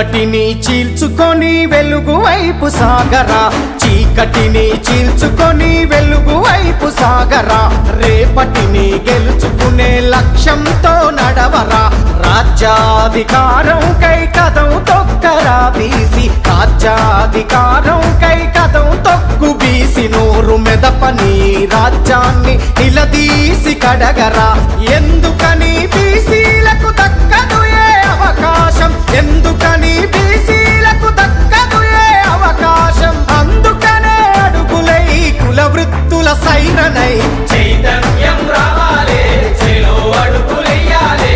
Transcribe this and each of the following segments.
చీకటిని చీల్చుకొని వెలుగు వైపు సాగరా, చీకటిని చీల్చుకొని వెలుగు వైపు సాగరా, రేపటిని గెలుచుకునే లక్ష్యంతో నడవరా, రాజ్యాధికారం కై కదం తొక్కరా బీసీ, రాజ్యాధికారం కై కదం తొక్కు బీసీ, నోరు మెదపని రాజ్యాన్ని నిలదీసి కడగరా, ఎందుకని బీసీలకు దక్కదు ఏ అవకాశం, ఎందుకని బీసీలకు దక్కదు ఏ అవకాశం, అందుకనే అడుగులై కుల వృత్తుల సైరనై చైతన్యం రావాలే, చెలో అడుగులెయ్యాలే,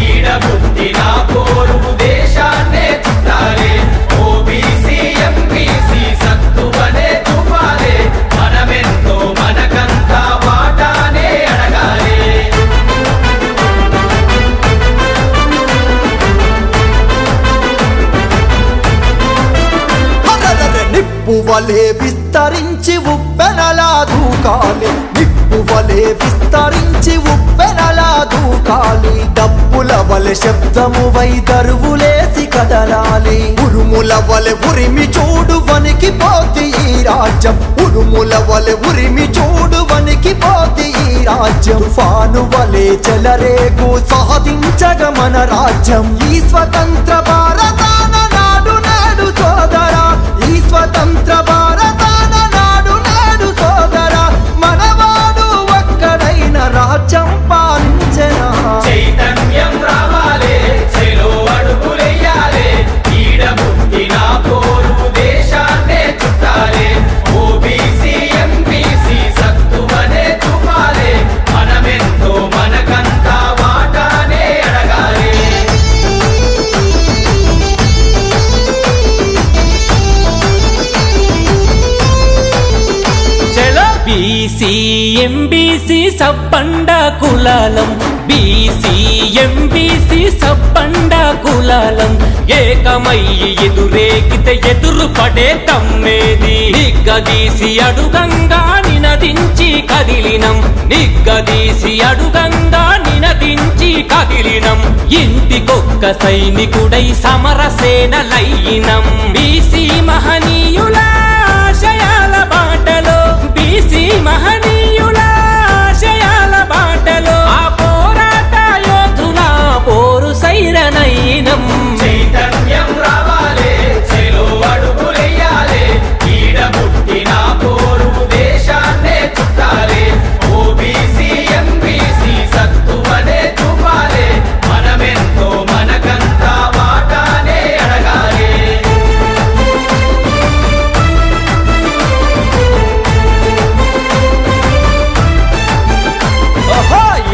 ఈడబుట్టిన పోరు దేశాన్నే చుట్టాలే, ఓబీసీ ఎంబీసీ సత్తువనే చూపాలే, మనమెంతో మనకంతా వాటానే అడగాలే. నిప్పువలే విస్తరించి ఉప్పెనలా దూకాలి, నిప్పువలే విస్తరించి ఉప్పెనలా దూకాలి, డప్పుల వలె శబ్దము వైదరువులేసి కదలాలి, ఉరుముల వలె ఉరిమి చూడు వనికి పోతి ఈ రాజ్యం, ఉరుముల వలె ఉరిమి చూడు వనికి పోతి ఈ రాజ్యం, తుఫాను వలె చెలరేగు సాధించగ మన రాజ్యం, ఈ స్వతంత్ర భారతాన నాడు నాడు సోదరా, ఈ స్వతంత్ర భారతాన నాడు నాడు సోదరా, మనవాడు ఒక్కడైన రాజ్యం పాలించెనా. చైతన్యం రావాలే, చెలో అడుగులెయ్యాలే, ఈడబుట్టిన పోరు దేశాన్నే చుట్టాలే, ఓబీసీ ఎంబీసీ సత్తువనే చూపాలే, మనమెంతో మనకంతా వాటానే అడగాలే. బీసీ ఎంబీసీ సబ్బండ కులాలం, బీసీ ఎంబీసీ సబ్బండ కులాలం, ఏకమయ్యి ఎదురేగితే ఎదురు పడే తమ్మేది, నిగ్గదీసి అడుగంగా నినదించి కదిలినం, నిగ్గదీసి అడుగంగా నినదించి కదిలినం, ఇంటికొక్క సైనికుడై సమరసేనలయ్యినం, బీసీ మహనీయుల ఆశయాల బాటలో, బీసీ మహనీయుల ఆశయాల బాటలో, ఆ పోరాట యోధుల పోరు సైరనైనం. చైతన్యం రావాలే, చెలో అడుగులెయ్యాలే, ఈడబుట్టిన పోరు దేశాన్నే చుట్టాలే, ఓబీసీ ఎంబీసీ సత్తువనే చూపాలే, మనమెంతో మనకంతా వాటానే అడగాలే.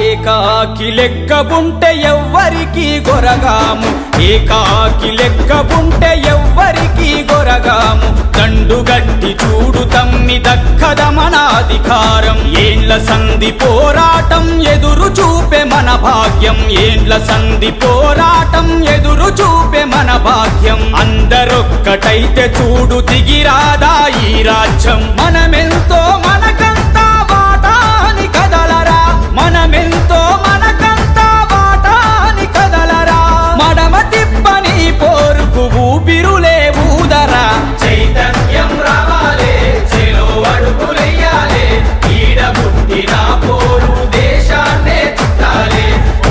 ఏకాకి లెక్కబుంటే ఎవ్వరికి గొరగాము, ఏకాకి లెక్కబుంటే ఎవ్వరికి గొరగాము, దండుగట్టి చూడు తమ్మి దక్కద మన అధికారం, ఏండ్ల సంధి పోరాటం ఎదురు చూపే మన భాగ్యం, ఏండ్ల సంధి పోరాటం ఎదురు చూపే మన భాగ్యం, అందరొక్కటైతే చూడు దిగిరాదా ఈ రాజ్యం, మనమెంతో మనకంతా వాటాని కదలరా, మనమెంతో మనకంతా వాటాని కదలరా, మడమ తిప్పని పోరుకు ఊపిరులే ఊదరా. చైతన్యం రావాలే, చెలో అడుగులెయ్యాలే, ఈడబుట్టిన పోరు దేశాన్నే చుట్టాలే,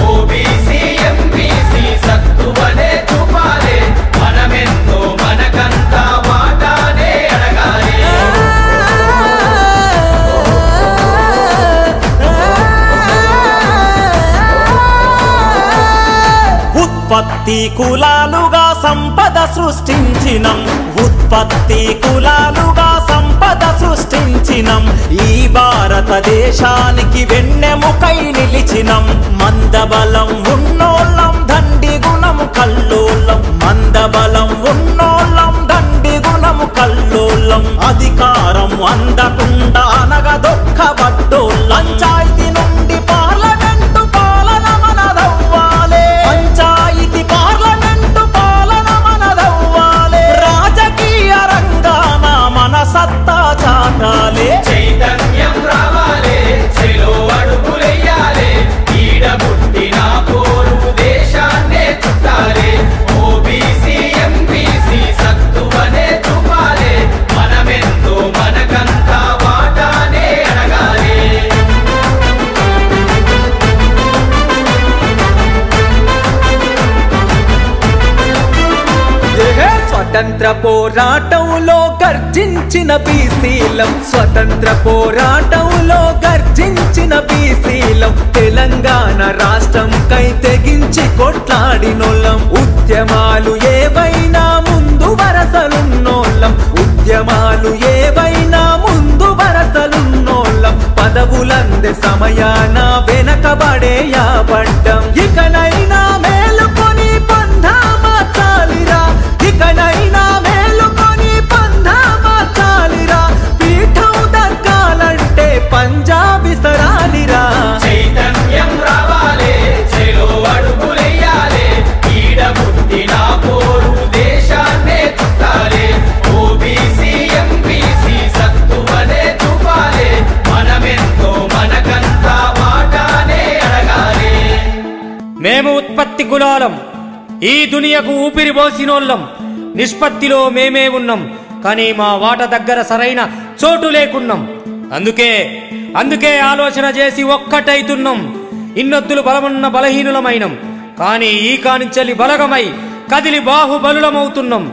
ఓబీసీ ఎంబీసీ సత్తువనే చూపాలే, మనమెంతో మనకంతా వాటానే అడగాలే. ఉత్పత్తి కులాలుగా సంపద సృష్టించినం, ఉత్పత్తి కులాలుగా సంపద సృష్టించినం, ఈ భారతదేశానికి వెన్నెముకై నిలిచినం, మందబలం ఉన్నోళ్ళం దండి గుణము కల్లోలం, మందబలం ఉన్నోళ్ళం దండి గుణము కల్లోలం, అధికారం అందకుండా అనగదొక్కబడ్డోళ్ళం, పంచాయతీ నుండి పార్లమెంటు పాలన మనదవ్వాలే, పంచాయతీ పార్లమెంటు పాలన మనదవ్వాలే, రాజకీయ రంగాన మన సత్తా చాటాలే. చైతన్యం రావాలే, చెలో అడుగులెయ్యాలే, ఈడబుట్టిన పోరు దేశాన్నే చుట్టాలే, ఓబీసీ ఎంబీసీ స్వతంత్ర పోరాటంలో గర్జించిన బీసీలం, స్వతంత్ర పోరాటంలో గర్జించిన బీసీలం, తెలంగాణ రాష్ట్రం కై తెగించి కొట్లాడినోళ్ళం, ఉద్యమాలు ఏవైనా ముందు వరసలున్నోళ్ళం, ఉద్యమాలు ఏవైనా ముందు వరసలున్నోళ్ళం, పదవులందే సమయాన వెనకబడేయబడ్డం, ఇకనైనా మేలుకొని పంధా మార్చాలిరా, ఇకనైనా మేలుకొని పంధా మార్చాలిరా, పీఠం దక్కాలంటే పంజా విసరాలిరా. చైతన్యం రావాలే, చెలో అడుగులెయ్యాలే, ఈడ పుట్టిన పోరు దేశాన్నే చుట్టాలే, ఓబీసీ ఎంబీసీ సత్తువనే చూపాలే, మనమెంతో మనకంతా వాటానే అడగాలే. మేము ఉత్పత్తి కులాలం, ఈ దునియకు ఊపిరి పోసినోళ్ళం, నిష్పత్తిలో మేమే ఉన్నాం, కానీ మా వాట దగ్గర సరైన చోటు లేకున్నాం. అందుకే ఆలోచన చేసి ఒక్కటైతున్నాం. ఇన్నొద్దులు బలమున్న బలహీనులమైనం, కానీ ఈ కానించలి బలగమై కదిలి బాహుబలులమవుతున్నాం.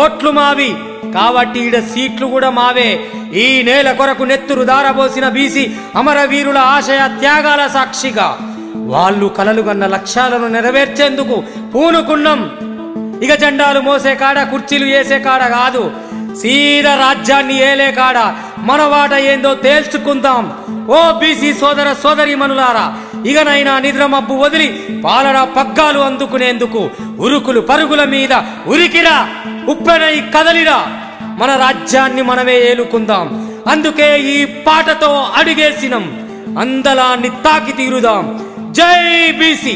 ఓట్లు మావి కాబట్టి ఈడ సీట్లు కూడా మావే. ఈ నేల కొరకు నెత్తురు దారబోసిన బీసీ అమరవీరుల ఆశయ త్యాగాల సాక్షిగా వాళ్ళు కలలుగన్న లక్ష్యాలను నెరవేర్చేందుకు పూనుకున్నాం. ఇక జెండాలు మోసే కాడ, కుర్చీలు వేసే కాడ కాదు, సీదా రాజ్యాన్ని ఏలే కాడ మన వాట ఏందో తేల్చుకుందాం. ఓ బీసీ సోదర సోదరీమణులారా, ఇకనైనా నిద్రమబ్బు వదిలి పాలన పగ్గాలు అందుకునేందుకు ఉరుకులు పరుగుల మీద ఉరికిరా, ఉప్పెనై కదలిరా, మన రాజ్యాన్ని మనమే ఏలుకుందాం. అందుకే ఈ పాటతో అడుగేసినం, అందలాన్ని తాకి తీరుదాం. జై బీసీ.